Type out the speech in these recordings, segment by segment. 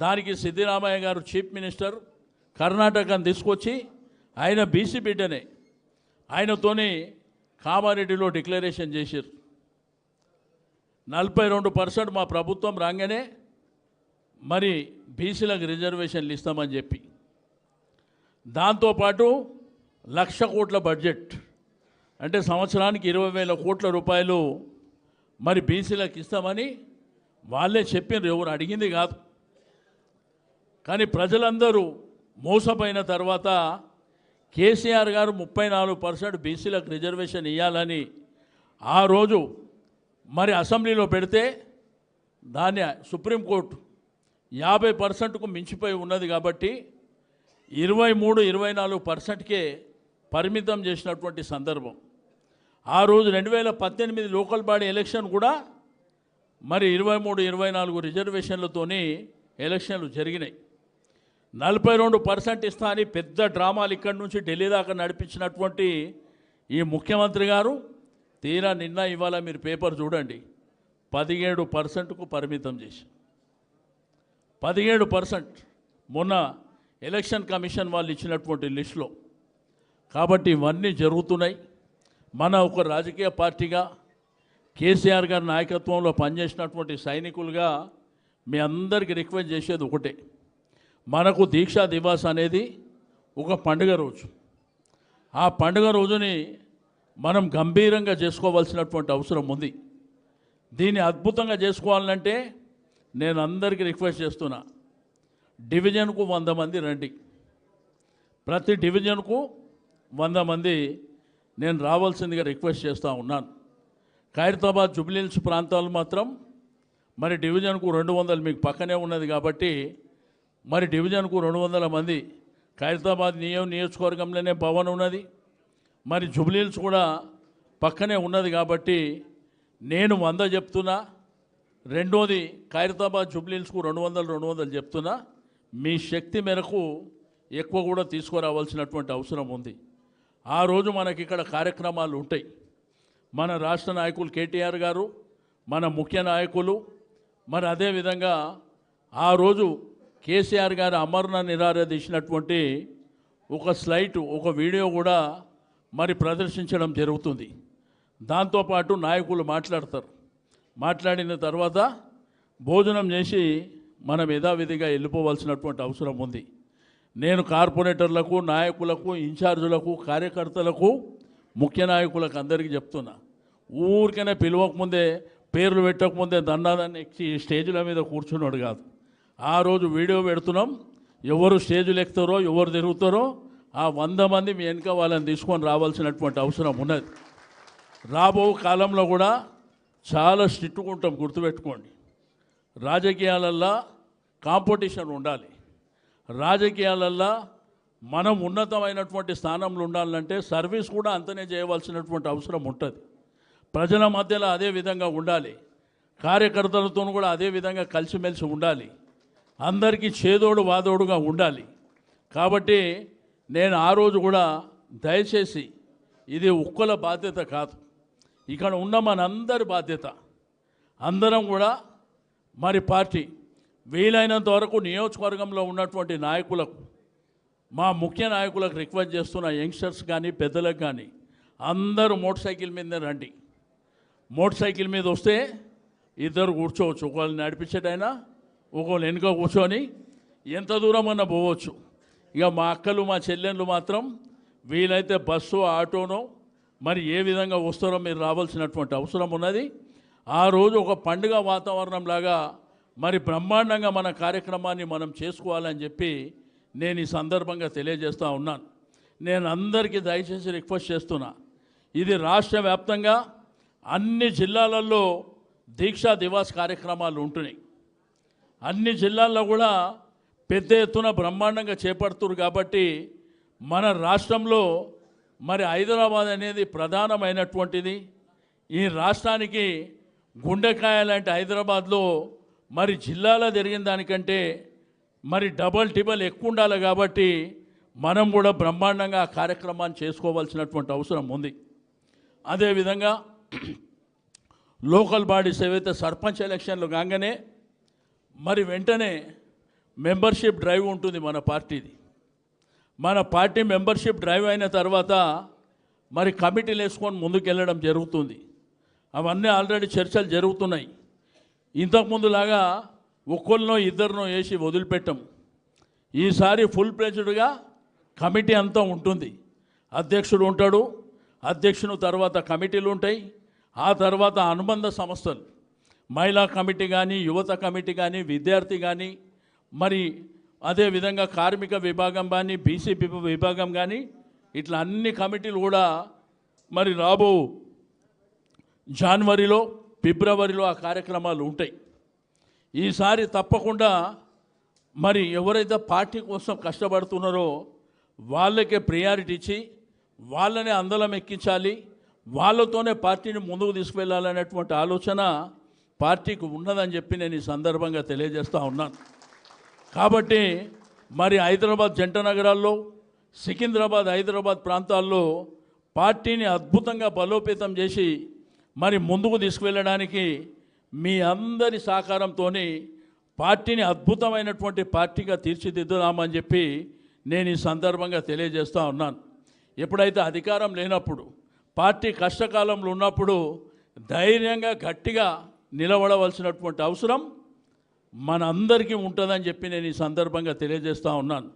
దానికి సిద్ధిరామయ్య గారు chief minister కర్ణాటకను తీసుకొచ్చి ఆయన బీసీ బిడ్డనే ఆయనతోని కామారెడ్డిలో డిక్లరేషన్ చేశారు. 42% మా ప్రభుత్వం రాగానే మరి బీసీలకు రిజర్వేషన్లు ఇస్తామని చెప్పి, దాంతోపాటు 1,00,000 కోట్ల బడ్జెట్ అంటే సంవత్సరానికి 20,000 కోట్ల రూపాయలు మరి బీసీలకు ఇస్తామని వాళ్ళే చెప్పినారు, ఎవరు అడిగింది కాదు. కానీ ప్రజలందరూ మోసపోయిన తర్వాత కేసీఆర్ గారు 34% బీసీలకు రిజర్వేషన్ ఇవ్వాలని ఆ రోజు మరి అసెంబ్లీలో పెడితే దాన్ని సుప్రీంకోర్టు 50%కు మించిపోయి ఉన్నది కాబట్టి 23-24%కే పరిమితం చేసినటువంటి సందర్భం. ఆ రోజు 2018 లోకల్ బాడీ ఎలక్షన్ కూడా మరి 23-24 రిజర్వేషన్లతోని ఎలక్షన్లు జరిగినాయి. 42% ఇస్తా అని పెద్ద డ్రామాలు ఇక్కడి నుంచి ఢిల్లీ దాకా నడిపించినటువంటి ఈ ముఖ్యమంత్రి గారు తీరా నిన్న ఇవాళ మీరు పేపర్ చూడండి 17%కు పరిమితం చేసి 17% మొన్న ఎలక్షన్ కమిషన్ వాళ్ళు ఇచ్చినటువంటి లిస్టులో. కాబట్టి ఇవన్నీ జరుగుతున్నాయి. మన ఒక రాజకీయ పార్టీగా కేసీఆర్ గారి నాయకత్వంలో పనిచేసినటువంటి సైనికులుగా మీ అందరికీ రిక్వెస్ట్ చేసేది ఒకటే, మనకు దీక్షా దివాస్ అనేది ఒక పండుగ రోజు. ఆ పండుగ రోజుని మనం గంభీరంగా చేసుకోవాల్సినటువంటి అవసరం ఉంది. దీన్ని అద్భుతంగా చేసుకోవాలంటే నేను అందరికీ రిక్వెస్ట్ చేస్తున్నా, డివిజన్కు 100 మంది రండి. ప్రతి డివిజన్కు 100 మంది నేను రావాల్సిందిగా రిక్వెస్ట్ చేస్తూ ఉన్నాను. ఖైరతాబాద్ జుబ్లీహిల్స్ ప్రాంతాలు మాత్రం మరి డివిజన్కు 200 మీకు పక్కనే ఉన్నది కాబట్టి మరి డివిజన్కు 200 మంది. ఖైరతాబాద్ నియోజకవర్గంలోనే భవన్ ఉన్నది, మరి జుబ్లీహిల్స్ కూడా పక్కనే ఉన్నది కాబట్టి నేను 100 చెప్తున్నా. రెండోది ఖైరతాబాద్ జుబ్లీహిల్స్కు 200 చెప్తున్నా. మీ శక్తి మేరకు ఎక్కువ కూడా తీసుకురావాల్సినటువంటి అవసరం ఉంది. ఆ రోజు మనకి ఇక్కడ కార్యక్రమాలు ఉంటాయి. మన రాష్ట్ర నాయకులు కేటీఆర్ గారు, మన ముఖ్య నాయకులు, మరి అదేవిధంగా ఆ రోజు కేసీఆర్ గారు అమరణ నిరాదీసినటువంటి ఒక స్లైడ్, ఒక వీడియో కూడా మరి ప్రదర్శించడం జరుగుతుంది. దాంతోపాటు నాయకులు మాట్లాడతారు. మాట్లాడిన తర్వాత భోజనం చేసి మనం యథావిధిగా వెళ్ళిపోవాల్సినటువంటి అవసరం ఉంది. నేను కార్పొరేటర్లకు, నాయకులకు, ఇన్ఛార్జులకు, కార్యకర్తలకు, ముఖ్య నాయకులకు అందరికీ చెప్తున్నా, ఊరికనే పిలవకముందే పేర్లు పెట్టకముందే దన్నాదాన్ని ఎక్కి స్టేజ్ల మీద కూర్చున్నాడు కాదు. ఆ రోజు వీడియో పెడుతున్నాం, ఎవరు స్టేజ్లు ఎక్కుతారో ఎవరు తిరుగుతారో ఆ 100 మంది మీ వెనుక వాళ్ళని తీసుకొని రావాల్సినటువంటి అవసరం ఉన్నది. రాబో కాలంలో కూడా చాలా స్ట్రిక్ట్గా ఉంటాం, గుర్తుపెట్టుకోండి. రాజకీయాలల్లో కాంపిటీషన్ ఉండాలి. రాజకీయాలల్లో మనం ఉన్నతమైనటువంటి స్థానంలో ఉండాలంటే సర్వీస్ కూడా అంతనే చేయవలసినటువంటి అవసరం ఉంటుంది. ప్రజల మధ్యలో అదే విధంగా ఉండాలి, కార్యకర్తలతో కూడా అదే విధంగా కలిసిమెలిసి ఉండాలి, అందరికీ చేదోడు వాదోడుగా ఉండాలి. కాబట్టి నేను ఆ రోజు కూడా దయచేసి ఇది ఒక్కల బాధ్యత కాదు, ఇక్కడ ఉన్న మనందరి బాధ్యత. అందరం కూడా మరి పార్టీ వీలైనంత వరకు నియోజకవర్గంలో ఉన్నటువంటి నాయకులకు, మా ముఖ్య నాయకులకు రిక్వెస్ట్ చేస్తున్న, యంగ్స్టర్స్ కానీ పెద్దలకు కానీ అందరూ మోటార్ సైకిల్ మీదనే రండి. మోటార్ సైకిల్ మీద వస్తే ఇద్దరు కూర్చోవచ్చు, ఒకళ్ళు నడిపించేటైనా ఒకళ్ళు వెనుక కూర్చొని ఎంత దూరం అన్నా పోవచ్చు. ఇక మా అక్కలు మా చెల్లెళ్ళు మాత్రం వీలైతే బస్సు ఆటోనో మరి ఏ విధంగా వస్తారో మీరు రావాల్సినటువంటి అవసరం ఉన్నది. ఆ రోజు ఒక పండుగ వాతావరణం లాగా మరి బ్రహ్మాండంగా మన కార్యక్రమాన్ని మనం చేసుకోవాలని చెప్పి నేను ఈ సందర్భంగా తెలియజేస్తూ ఉన్నాను. నేను అందరికీ దయచేసి రిక్వెస్ట్ చేస్తున్నా, ఇది రాష్ట్ర వ్యాప్తంగా అన్ని జిల్లాలలో దీక్షా దివాస్ కార్యక్రమాలు ఉంటున్నాయి. అన్ని జిల్లాల్లో కూడా పెద్ద ఎత్తున బ్రహ్మాండంగా చేపడుతున్నారు. కాబట్టి మన రాష్ట్రంలో మరి హైదరాబాద్ అనేది ప్రధానమైనటువంటిది. ఈ రాష్ట్రానికి గుండెకాయ లాంటి హైదరాబాద్లో మరి జిల్లాలో జరిగిన దానికంటే మరి డబల్ టిబల్ ఎక్కువ ఉండాలి. కాబట్టి మనం కూడా బ్రహ్మాండంగా ఆ కార్యక్రమాన్ని చేసుకోవాల్సినటువంటి అవసరం ఉంది. అదేవిధంగా లోకల్ బాడీస్ ఏవైతే సర్పంచ్ ఎలక్షన్లు కాగానే మరి వెంటనే మెంబర్షిప్ డ్రైవ్ ఉంటుంది మన పార్టీది. మన పార్టీ మెంబర్షిప్ డ్రైవ్ అయిన తర్వాత మరి కమిటీలు వేసుకొని ముందుకెళ్ళడం జరుగుతుంది. అవన్నీ ఆల్రెడీ చర్చలు జరుగుతున్నాయి. ఇంతకుముందులాగా ఒక్కరినో ఇద్దరినో వేసి వదిలిపెట్టం. ఈసారి ఫుల్ ప్లేజ్డ్గా కమిటీ అంతా ఉంటుంది. అధ్యక్షుడు ఉంటాడు, అధ్యక్షుని తర్వాత కమిటీలు ఉంటాయి, ఆ తర్వాత అనుబంధ సంస్థలు మహిళా కమిటీ కానీ, యువత కమిటీ కానీ, విద్యార్థి కానీ, మరి అదేవిధంగా కార్మిక విభాగం కానీ, బీసీ విభాగం కానీ, ఇట్లా అన్ని కమిటీలు కూడా మరి రాబో జనవరిలో ఫిబ్రవరిలో ఆ కార్యక్రమాలు ఉంటాయి. ఈసారి తప్పకుండా మరి ఎవరైతే పార్టీ కోసం కష్టపడుతున్నారో వాళ్ళకే ప్రయారిటీ ఇచ్చి వాళ్ళనే అందలం ఎక్కించాలి, వాళ్ళతోనే పార్టీని ముందుకు తీసుకువెళ్ళాలనేటువంటి ఆలోచన పార్టీకి ఉన్నదని చెప్పి నేను ఈ సందర్భంగా తెలియజేస్తూ ఉన్నాను. కాబట్టి మరి హైదరాబాద్ జంట నగరాల్లో, సికింద్రాబాద్, హైదరాబాద్ ప్రాంతాల్లో పార్టీని అద్భుతంగా బలోపేతం చేసి మరి ముందుకు తీసుకువెళ్ళడానికి మీ అందరి సహకారంతో పార్టీని అద్భుతమైనటువంటి పార్టీగా తీర్చిదిద్దుదామని చెప్పి నేను ఈ సందర్భంగా తెలియజేస్తూ ఉన్నాను. ఎప్పుడైతే అధికారం లేనప్పుడు, పార్టీ కష్టకాలంలో ఉన్నప్పుడు ధైర్యంగా గట్టిగా నిలబడవలసినటువంటి అవసరం మన అందరికీ ఉంటుందని చెప్పి నేను ఈ సందర్భంగా తెలియజేస్తూ ఉన్నాను.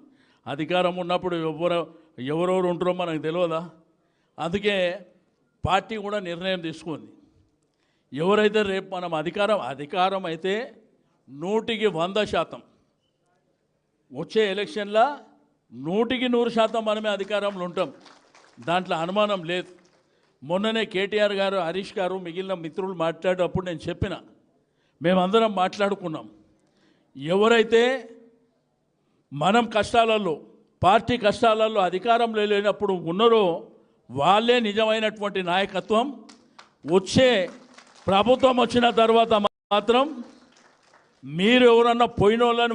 అధికారం ఉన్నప్పుడు ఎవరెవరు ఉంటారో మనకు తెలియదా? అందుకే పార్టీ కూడా నిర్ణయం తీసుకుంది. ఎవరైతే రేపు మనం అధికారం అయితే 100% వచ్చే ఎలక్షన్లో 100% మనమే అధికారంలో ఉంటాం, దాంట్లో అనుమానం లేదు. మొన్ననే కేటీఆర్ గారు, హరీష్ గారు, మిగిలిన మిత్రులు మాట్లాడేటప్పుడు నేను చెప్పిన, మేమందరం మాట్లాడుకున్నాం, ఎవరైతే మనం కష్టాలలో, పార్టీ కష్టాలలో అధికారంలో లేనప్పుడు ఉన్నారో వాళ్ళే నిజమైనటువంటి నాయకత్వం. వచ్చే ప్రభుత్వం వచ్చిన తర్వాత మాత్రం మీరు ఎవరన్నా పోయిన వాళ్ళని